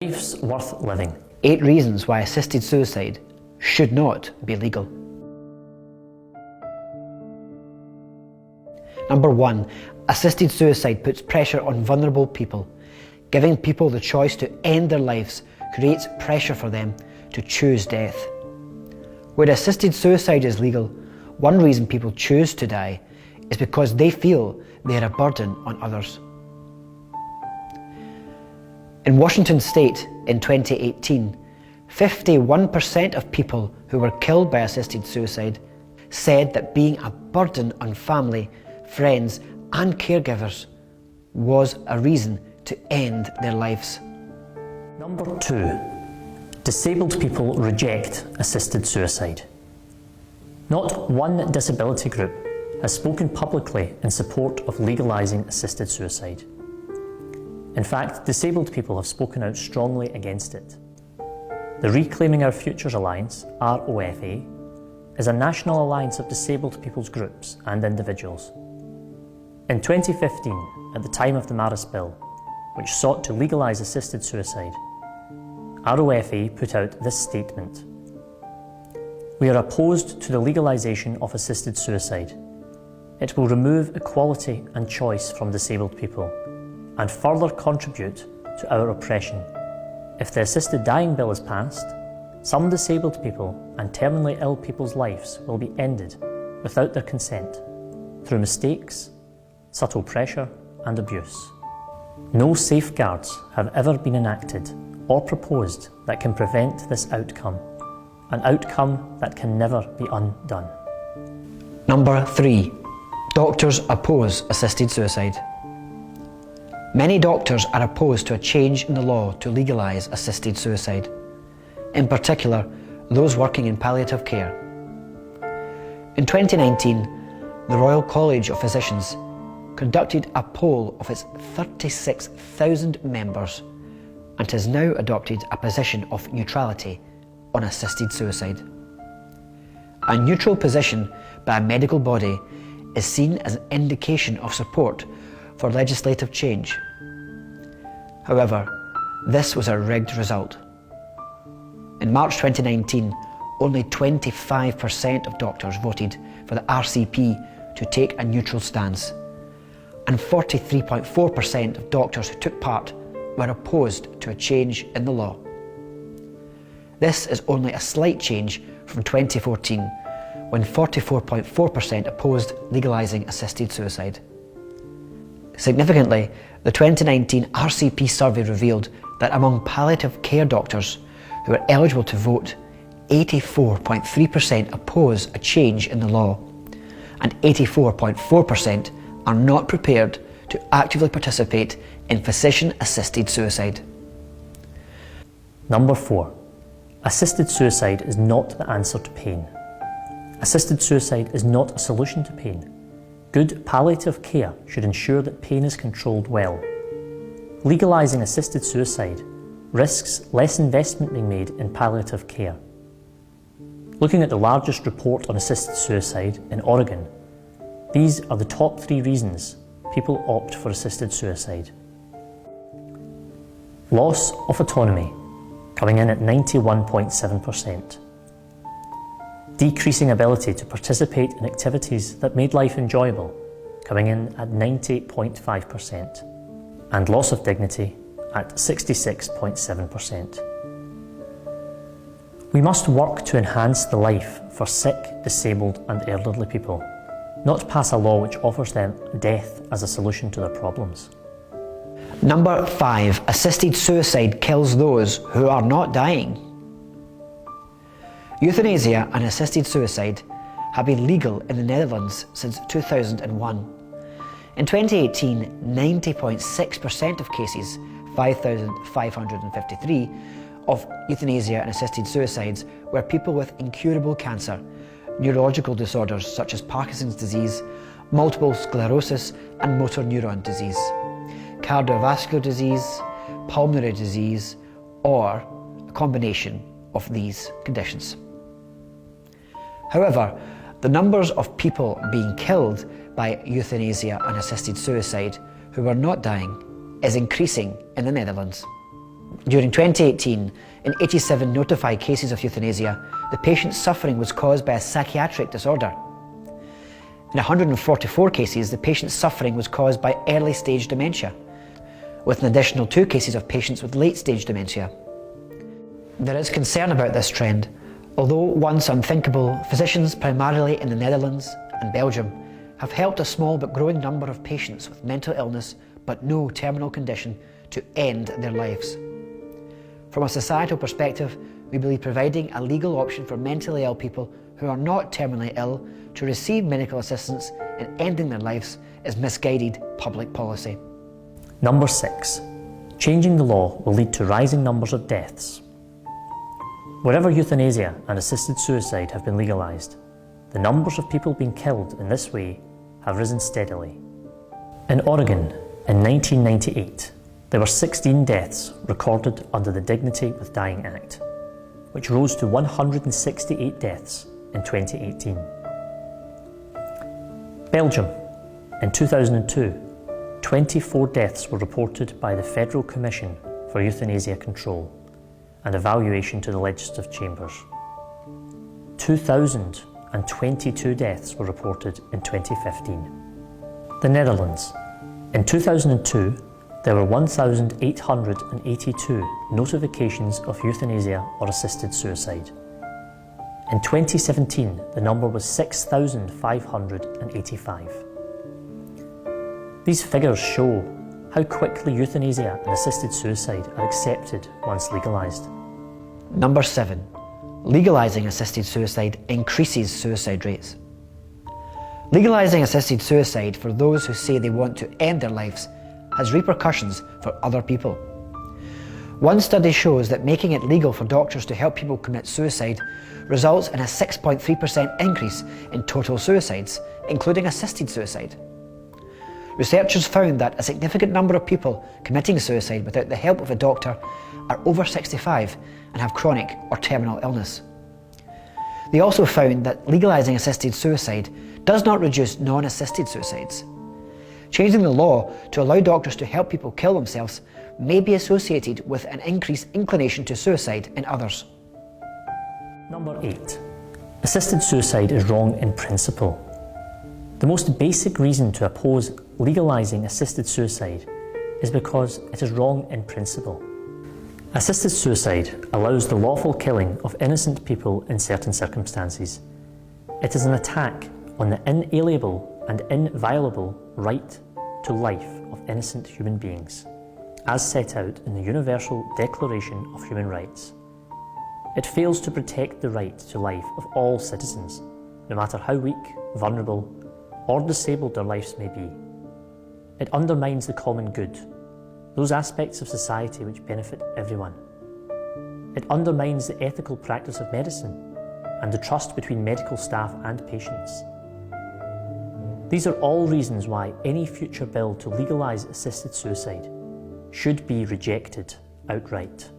Life's worth living. 8 reasons why assisted suicide should not be legal. Number 1. Assisted suicide puts pressure on vulnerable people. Giving people the choice to end their lives creates pressure for them to choose death. Where assisted suicide is legal, one reason people choose to die is because they feel they are a burden on others. In Washington State in 2018, 51% of people who were killed by assisted suicide said that being a burden on family, friends and caregivers was a reason to end their lives. Number 2. Disabled people reject assisted suicide. Not one disability group has spoken publicly in support of legalising assisted suicide. In fact, disabled people have spoken out strongly against it. The Reclaiming Our Futures Alliance, ROFA, is a national alliance of disabled people's groups and individuals. In 2015, at the time of the Maris Bill, which sought to legalise assisted suicide, ROFA put out this statement: "We are opposed to the legalisation of assisted suicide. It will remove equality and choice from disabled people and further contribute to our oppression. If the assisted dying bill is passed, some disabled people and terminally ill people's lives will be ended without their consent, through mistakes, subtle pressure and abuse. No safeguards have ever been enacted or proposed that can prevent this outcome, an outcome that can never be undone." Number 3. Doctors oppose assisted suicide. Many doctors are opposed to a change in the law to legalise assisted suicide, in particular those working in palliative care. In 2019, the Royal College of Physicians conducted a poll of its 36,000 members and has now adopted a position of neutrality on assisted suicide. A neutral position by a medical body is seen as an indication of support for legislative change. However, this was a rigged result. In March 2019, only 25% of doctors voted for the RCP to take a neutral stance, and 43.4% of doctors who took part were opposed to a change in the law. This is only a slight change from 2014, when 44.4% opposed legalising assisted suicide. Significantly, the 2019 RCP survey revealed that among palliative care doctors who are eligible to vote, 84.3% oppose a change in the law, and 84.4% are not prepared to actively participate in physician-assisted suicide. Number 4. Assisted suicide is not the answer to pain. Assisted suicide is not a solution to pain. Good palliative care should ensure that pain is controlled well. Legalising assisted suicide risks less investment being made in palliative care. Looking at the largest report on assisted suicide in Oregon, these are the top 3 reasons people opt for assisted suicide. Loss of autonomy, coming in at 91.7%. Decreasing ability to participate in activities that made life enjoyable, coming in at 90.5%. And loss of dignity at 66.7%. We must work to enhance the life for sick, disabled and elderly people, not pass a law which offers them death as a solution to their problems. Number 5. Assisted suicide kills those who are not dying. Euthanasia and assisted suicide have been legal in the Netherlands since 2001. In 2018, 90.6% of cases, 5,553, of euthanasia and assisted suicides were people with incurable cancer, neurological disorders such as Parkinson's disease, multiple sclerosis and motor neuron disease, cardiovascular disease, pulmonary disease, or a combination of these conditions. However, the numbers of people being killed by euthanasia and assisted suicide who are not dying is increasing in the Netherlands. During 2018, in 87 notified cases of euthanasia, the patient's suffering was caused by a psychiatric disorder. In 144 cases, the patient's suffering was caused by early-stage dementia, with an additional 2 cases of patients with late-stage dementia. There is concern about this trend. Although once unthinkable, physicians primarily in the Netherlands and Belgium have helped a small but growing number of patients with mental illness but no terminal condition to end their lives. From a societal perspective, we believe providing a legal option for mentally ill people who are not terminally ill to receive medical assistance in ending their lives is misguided public policy. Number 6. Changing the law will lead to rising numbers of deaths. Wherever euthanasia and assisted suicide have been legalised, the numbers of people being killed in this way have risen steadily. In Oregon, in 1998, there were 16 deaths recorded under the Dignity with Dying Act, which rose to 168 deaths in 2018. Belgium, in 2002, 24 deaths were reported by the Federal Commission for Euthanasia Control and Evaluation to the Legislative Chambers. 2,022 deaths were reported in 2015. The Netherlands, in 2002, there were 1,882 notifications of euthanasia or assisted suicide. In 2017, the number was 6,585. These figures show how quickly euthanasia and assisted suicide are accepted once legalised. Number 7. Legalising assisted suicide increases suicide rates. Legalising assisted suicide for those who say they want to end their lives has repercussions for other people. One study shows that making it legal for doctors to help people commit suicide results in a 6.3% increase in total suicides, including assisted suicide. Researchers found that a significant number of people committing suicide without the help of a doctor are over 65 and have chronic or terminal illness. They also found that legalising assisted suicide does not reduce non-assisted suicides. Changing the law to allow doctors to help people kill themselves may be associated with an increased inclination to suicide in others. Number 8. Assisted suicide is wrong in principle. The most basic reason to oppose legalising assisted suicide is because it is wrong in principle. Assisted suicide allows the lawful killing of innocent people in certain circumstances. It is an attack on the inalienable and inviolable right to life of innocent human beings, as set out in the Universal Declaration of Human Rights. It fails to protect the right to life of all citizens, no matter how weak, vulnerable, or disabled their lives may be. It undermines the common good, those aspects of society which benefit everyone. It undermines the ethical practice of medicine and the trust between medical staff and patients. These are all reasons why any future bill to legalise assisted suicide should be rejected outright.